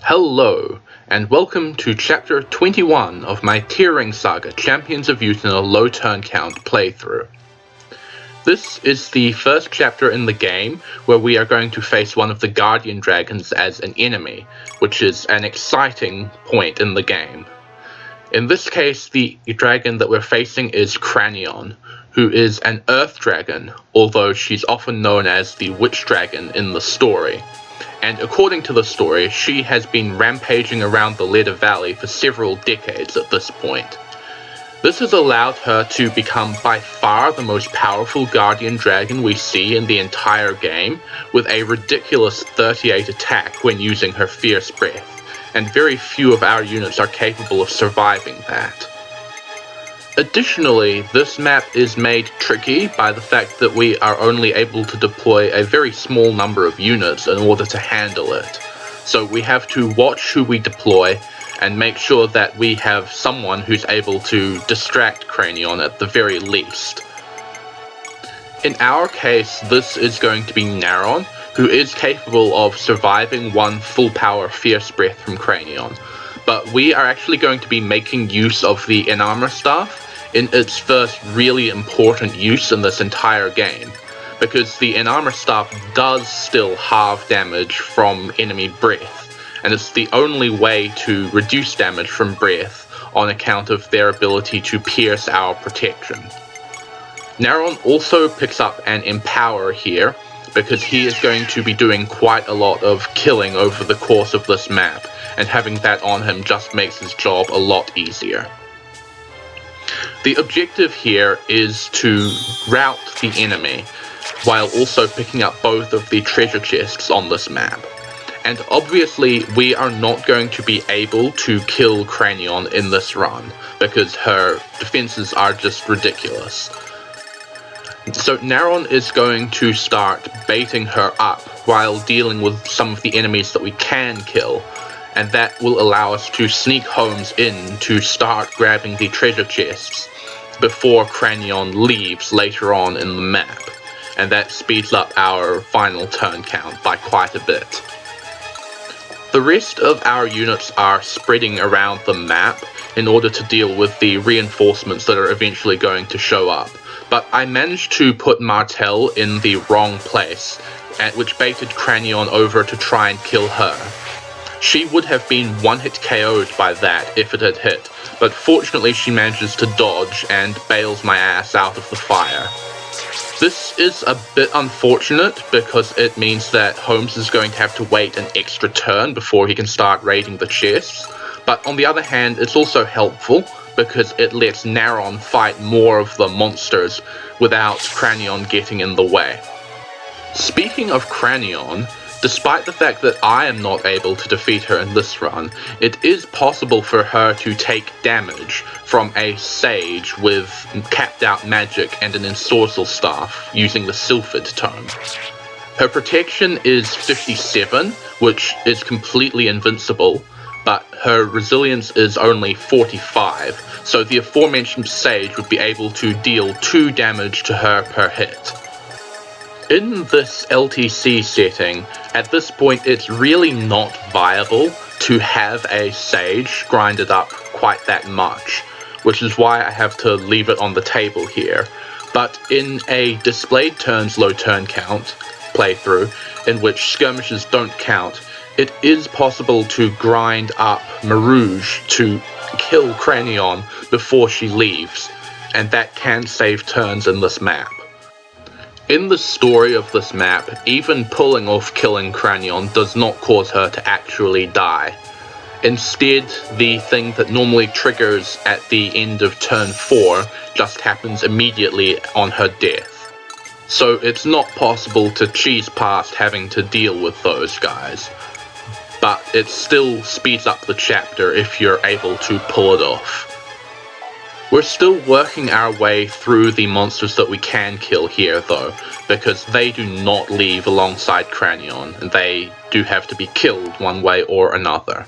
Hello, and welcome to Chapter 21 of my TearRing Saga Champions of Youth in a Low Turn Count playthrough. This is the first chapter in the game where we are going to face one of the Guardian Dragons as an enemy, which is an exciting point in the game. In this case, the dragon that we're facing is Cranion, who is an Earth Dragon, although she's often known as the Witch Dragon in the story. And according to the story, she has been rampaging around the Letter Valley for several decades at this point. This has allowed her to become by far the most powerful Guardian Dragon we see in the entire game, with a ridiculous 38 attack when using her Fierce Breath, and very few of our units are capable of surviving that. Additionally, this map is made tricky by the fact that we are only able to deploy a very small number of units in order to handle it. So we have to watch who we deploy and make sure that we have someone who's able to distract Cranion at the very least. In our case, this is going to be Naron, who is capable of surviving one full power Fierce Breath from Cranion. But we are actually going to be making use of the Enarmor Staff in its first really important use in this entire game, because the Enarmor Staff does still halve damage from enemy breath, and it's the only way to reduce damage from breath on account of their ability to pierce our protection. Naron also picks up an Empower here, because he is going to be doing quite a lot of killing over the course of this map, and having that on him just makes his job a lot easier. The objective here is to rout the enemy, while also picking up both of the treasure chests on this map. And obviously we are not going to be able to kill Cranion in this run, because her defenses are just ridiculous. So Naron is going to start baiting her up while dealing with some of the enemies that we can kill, and that will allow us to sneak Holmes in to start grabbing the treasure chests before Cranion leaves later on in the map, and that speeds up our final turn count by quite a bit. The rest of our units are spreading around the map in order to deal with the reinforcements that are eventually going to show up, but I managed to put Martel in the wrong place, which baited Cranion over to try and kill her. She would have been one-hit KO'd by that if it had hit, but fortunately she manages to dodge and bails my ass out of the fire. This is a bit unfortunate because it means that Holmes is going to have to wait an extra turn before he can start raiding the chests, but on the other hand it's also helpful because it lets Naron fight more of the monsters without Cranion getting in the way. Speaking of Cranion, despite the fact that I am not able to defeat her in this run, it is possible for her to take damage from a sage with capped out magic and an ensorcel staff using the Sylphid tome. Her protection is 57, which is completely invincible, but her resilience is only 45, so the aforementioned sage would be able to deal 2 damage to her per hit. In this LTC setting, at this point it's really not viable to have a sage grinded up quite that much, which is why I have to leave it on the table here. But in a displayed turns low turn count playthrough, in which skirmishes don't count, it is possible to grind up Marouge to kill Cranion before she leaves, and that can save turns in this map. In the story of this map, even pulling off killing Cranion does not cause her to actually die. Instead, the thing that normally triggers at the end of turn 4 just happens immediately on her death. So it's not possible to cheese past having to deal with those guys, but it still speeds up the chapter if you're able to pull it off. We're still working our way through the monsters that we can kill here though, because they do not leave alongside Cranion, and they do have to be killed one way or another.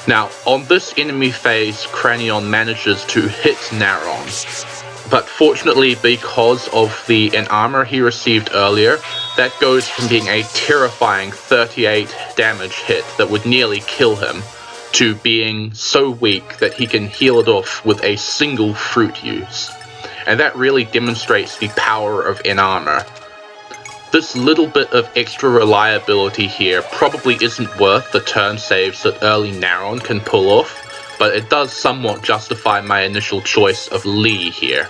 Now, on this enemy phase, Cranion manages to hit Naron, but fortunately because of the Enarmor he received earlier, That goes from being a terrifying 38 damage hit that would nearly kill him, to being so weak that he can heal it off with a single fruit use. And that really demonstrates the power of N-Armor. This little bit of extra reliability here probably isn't worth the turn saves that early Naron can pull off, but it does somewhat justify my initial choice of Lee here.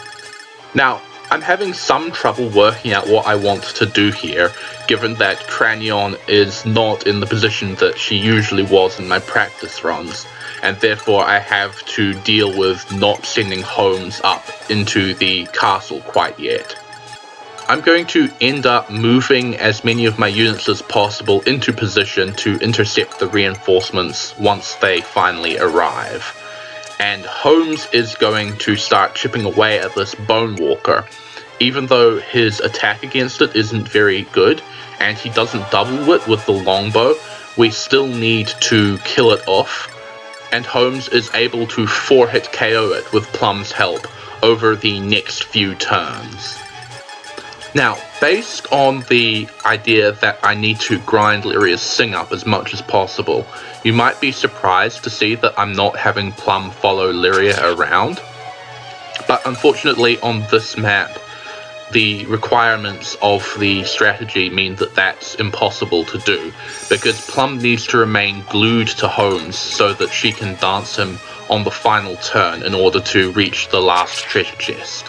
Now, I'm having some trouble working out what I want to do here, given that Cranion is not in the position that she usually was in my practice runs, and therefore I have to deal with not sending Holmes up into the castle quite yet. I'm going to end up moving as many of my units as possible into position to intercept the reinforcements once they finally arrive. And Holmes is going to start chipping away at this Bone Walker. Even though his attack against it isn't very good, and he doesn't double it with the longbow, we still need to kill it off, and Holmes is able to 4-hit KO it with Plum's help over the next few turns. Now, based on the idea that I need to grind Lyria's Sing up as much as possible, you might be surprised to see that I'm not having Plum follow Lyria around. But unfortunately on this map, the requirements of the strategy mean that that's impossible to do, because Plum needs to remain glued to Holmes so that she can dance him on the final turn in order to reach the last treasure chest.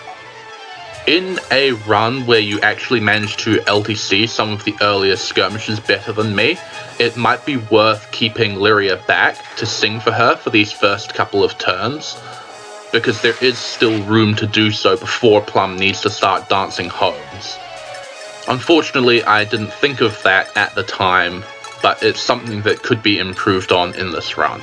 In a run where you actually manage to LTC some of the earlier skirmishes better than me, it might be worth keeping Lyria back to sing for her for these first couple of turns, because there is still room to do so before Plum needs to start dancing Holmes. Unfortunately, I didn't think of that at the time, but it's something that could be improved on in this run.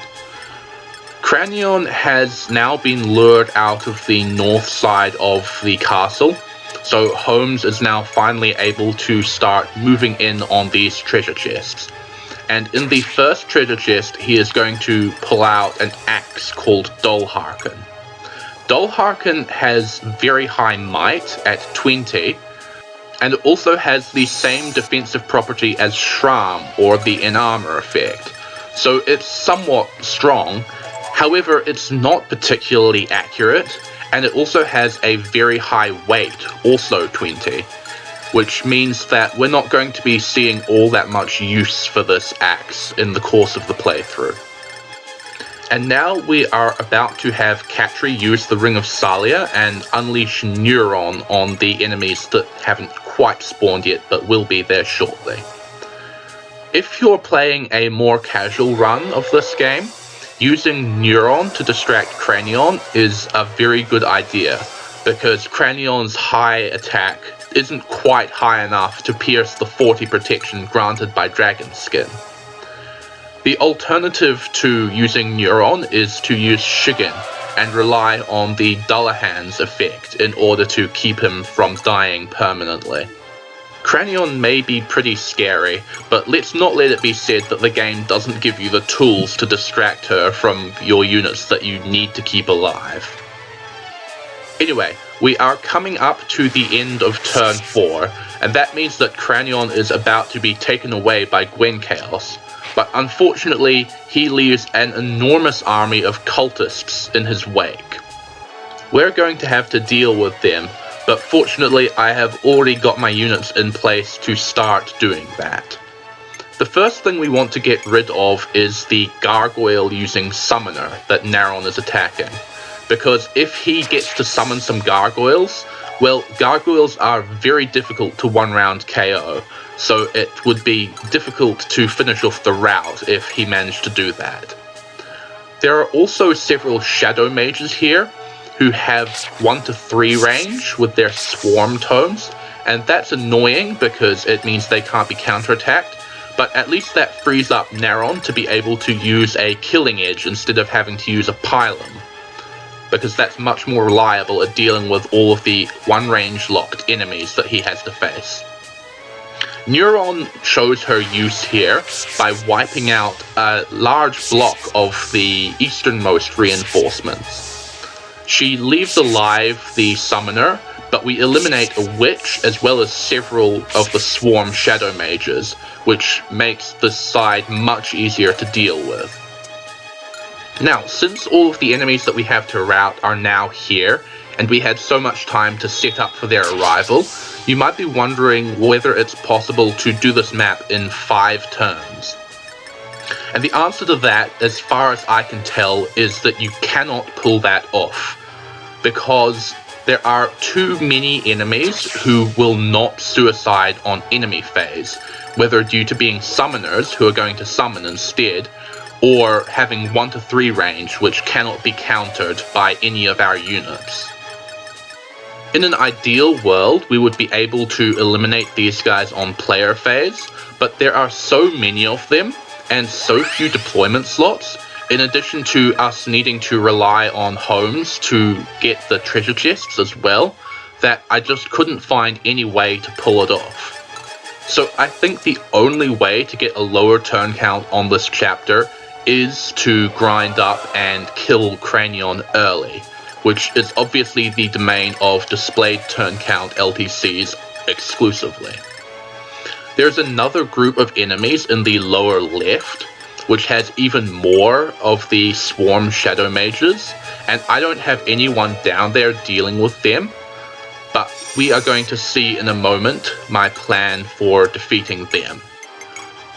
Cranion has now been lured out of the north side of the castle, so Holmes is now finally able to start moving in on these treasure chests. And in the first treasure chest, he is going to pull out an axe called Dolharkin. Dolharkin has very high might at 20, and it also has the same defensive property as Shram, or the N-Armor effect, so it's somewhat strong. However, it's not particularly accurate, and it also has a very high weight, also 20, which means that we're not going to be seeing all that much use for this axe in the course of the playthrough. And now we are about to have Katri use the Ring of Salia and unleash Neuron on the enemies that haven't quite spawned yet but will be there shortly. If you're playing a more casual run of this game, using Neuron to distract Cranion is a very good idea, because Cranion's high attack isn't quite high enough to pierce the 40 protection granted by Dragon Skin. The alternative to using Neuron is to use Shigen and rely on the Dullahan's effect in order to keep him from dying permanently. Cranion may be pretty scary, but let's not let it be said that the game doesn't give you the tools to distract her from your units that you need to keep alive. Anyway, we are coming up to the end of turn 4, and that means that Cranion is about to be taken away by Gwen Chaos, but unfortunately he leaves an enormous army of cultists in his wake. We're going to have to deal with them, but fortunately I have already got my units in place to start doing that. The first thing we want to get rid of is the gargoyle using summoner that Naron is attacking, because if he gets to summon some gargoyles, well, gargoyles are very difficult to one-round KO, so it would be difficult to finish off the rout if he managed to do that. There are also several shadow mages here who have 1 to 3 range with their swarm tomes, and that's annoying because it means they can't be counterattacked, but at least that frees up Naron to be able to use a killing edge instead of having to use a pylon, because that's much more reliable at dealing with all of the one-range locked enemies that he has to face. Neuron shows her use here by wiping out a large block of the easternmost reinforcements. She leaves alive the summoner, but we eliminate a witch as well as several of the swarm shadow mages, which makes this side much easier to deal with. Now, since all of the enemies that we have to rout are now here, and we had so much time to set up for their arrival, you might be wondering whether it's possible to do this map in 5 turns. And the answer to that, as far as I can tell, is that you cannot pull that off, because there are too many enemies who will not suicide on enemy phase, whether due to being summoners who are going to summon instead, or having 1 to 3 range, which cannot be countered by any of our units. In an ideal world, we would be able to eliminate these guys on player phase, but there are so many of them, and so few deployment slots, in addition to us needing to rely on homes to get the treasure chests as well, that I just couldn't find any way to pull it off. So I think the only way to get a lower turn count on this chapter is to grind up and kill Cranion early, which is obviously the domain of displayed turn count LTCs exclusively. There's another group of enemies in the lower left, which has even more of the swarm shadow mages, and I don't have anyone down there dealing with them, but we are going to see in a moment my plan for defeating them.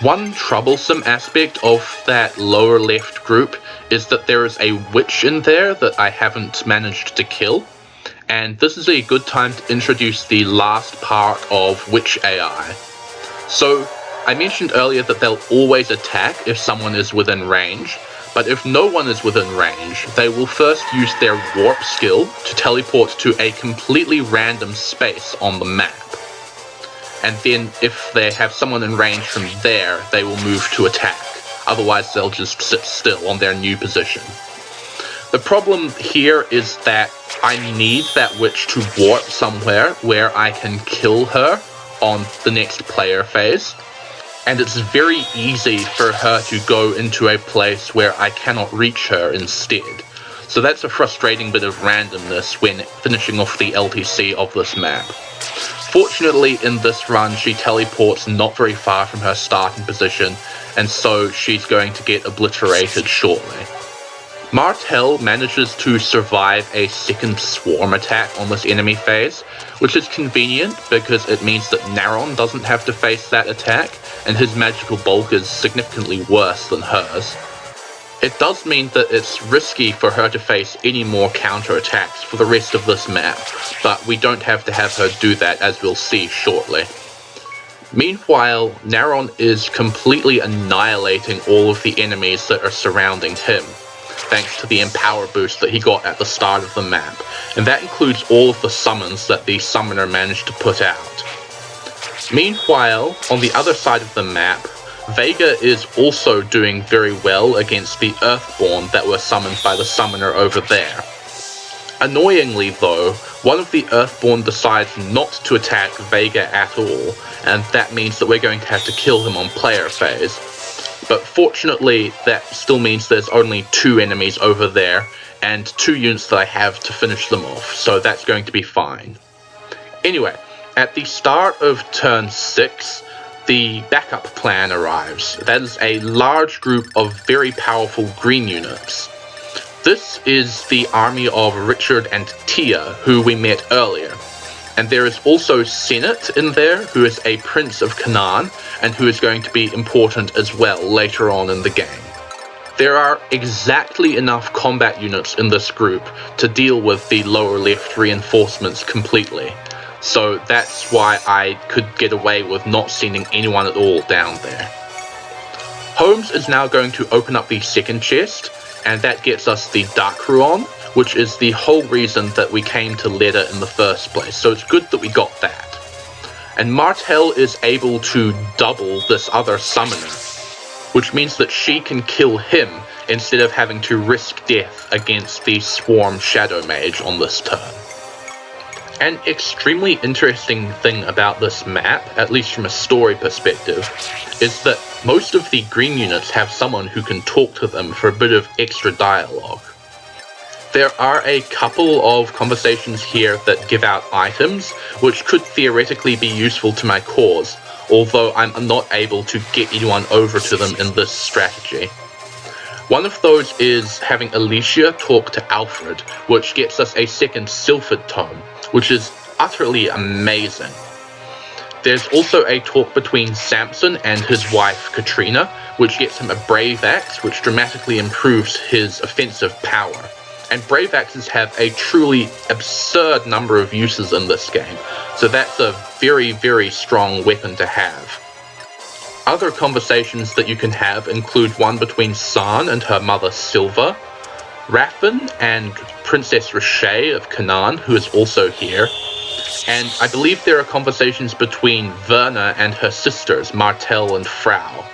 One troublesome aspect of that lower left group is that there is a witch in there that I haven't managed to kill, and this is a good time to introduce the last part of witch AI. So, I mentioned earlier that they'll always attack if someone is within range, but if no one is within range, they will first use their warp skill to teleport to a completely random space on the map. And then if they have someone in range from there, they will move to attack. Otherwise, they'll just sit still on their new position. The problem here is that I need that witch to warp somewhere where I can kill her on the next player phase. And it's very easy for her to go into a place where I cannot reach her instead. So that's a frustrating bit of randomness when finishing off the LTC of this map. Fortunately, in this run, she teleports not very far from her starting position, and so she's going to get obliterated shortly. Martel manages to survive a second swarm attack on this enemy phase, which is convenient because it means that Naron doesn't have to face that attack, and his magical bulk is significantly worse than hers. It does mean that it's risky for her to face any more counterattacks for the rest of this map, but we don't have to have her do that, as we'll see shortly. Meanwhile, Naron is completely annihilating all of the enemies that are surrounding him, thanks to the empower boost that he got at the start of the map, and that includes all of the summons that the summoner managed to put out. Meanwhile, on the other side of the map, Vega is also doing very well against the Earthborn that were summoned by the summoner over there. Annoyingly though, one of the Earthborn decides not to attack Vega at all, and that means that we're going to have to kill him on player phase. But fortunately, that still means there's only 2 enemies over there, and 2 units that I have to finish them off, so that's going to be fine. Anyway, at the start of turn 6, the backup plan arrives. That is a large group of very powerful green units. This is the army of Richard and Tia, who we met earlier. And there is also Senate in there, who is a Prince of Canaan, and who is going to be important as well later on in the game. There are exactly enough combat units in this group to deal with the lower left reinforcements completely. So that's why I could get away with not sending anyone at all down there. Holmes is now going to open up the second chest, and that gets us the Dark Ruon, which is the whole reason that we came to Leda in the first place, so it's good that we got that. And Martel is able to double this other summoner, which means that she can kill him instead of having to risk death against the Swarm Shadow Mage on this turn. An extremely interesting thing about this map, at least from a story perspective, is that most of the green units have someone who can talk to them for a bit of extra dialogue. There are a couple of conversations here that give out items, which could theoretically be useful to my cause, although I'm not able to get anyone over to them in this strategy. One of those is having Alicia talk to Alfred, which gets us a second Sylphid tome, which is utterly amazing. There's also a talk between Samson and his wife Katrina, which gets him a Brave Axe, which dramatically improves his offensive power. And Brave Axes have a truly absurd number of uses in this game, so that's a very, very strong weapon to have. Other conversations that you can have include one between San and her mother Silva, Raffin and Princess Riche of Canaan, who is also here, and I believe there are conversations between Verna and her sisters, Martel and Frau.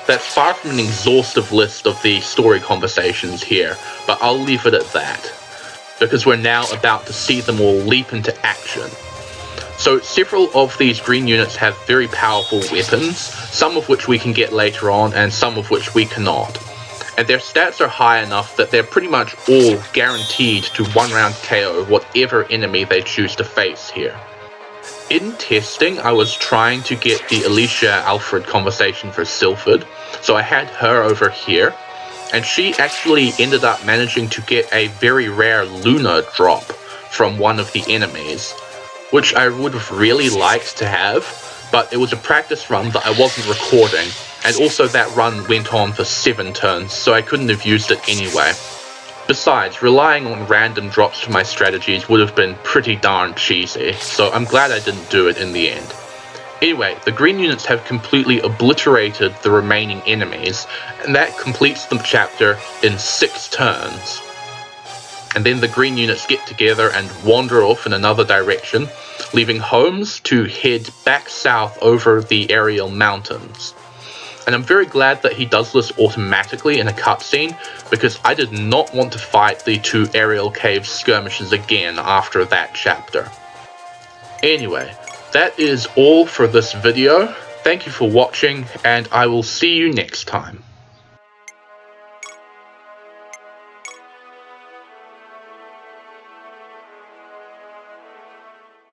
That's far from an exhaustive list of the story conversations here, but I'll leave it at that, because we're now about to see them all leap into action. So several of these green units have very powerful weapons, some of which we can get later on and some of which we cannot. And their stats are high enough that they're pretty much all guaranteed to one-round KO whatever enemy they choose to face here. In testing, I was trying to get the Alicia-Alfred conversation for Sylphid, so I had her over here, and she actually ended up managing to get a very rare Luna drop from one of the enemies, which I would have really liked to have, but it was a practice run that I wasn't recording, and also that run went on for 7 turns, so I couldn't have used it anyway. Besides, relying on random drops for my strategies would have been pretty darn cheesy, so I'm glad I didn't do it in the end. Anyway, the green units have completely obliterated the remaining enemies, and that completes the chapter in 6 turns. And then the green units get together and wander off in another direction, leaving Holmes to head back south over the Aerial Mountains. And I'm very glad that he does this automatically in a cutscene, because I did not want to fight the 2 Aerial Cave skirmishes again after that chapter. Anyway, that is all for this video. Thank you for watching, and I will see you next time.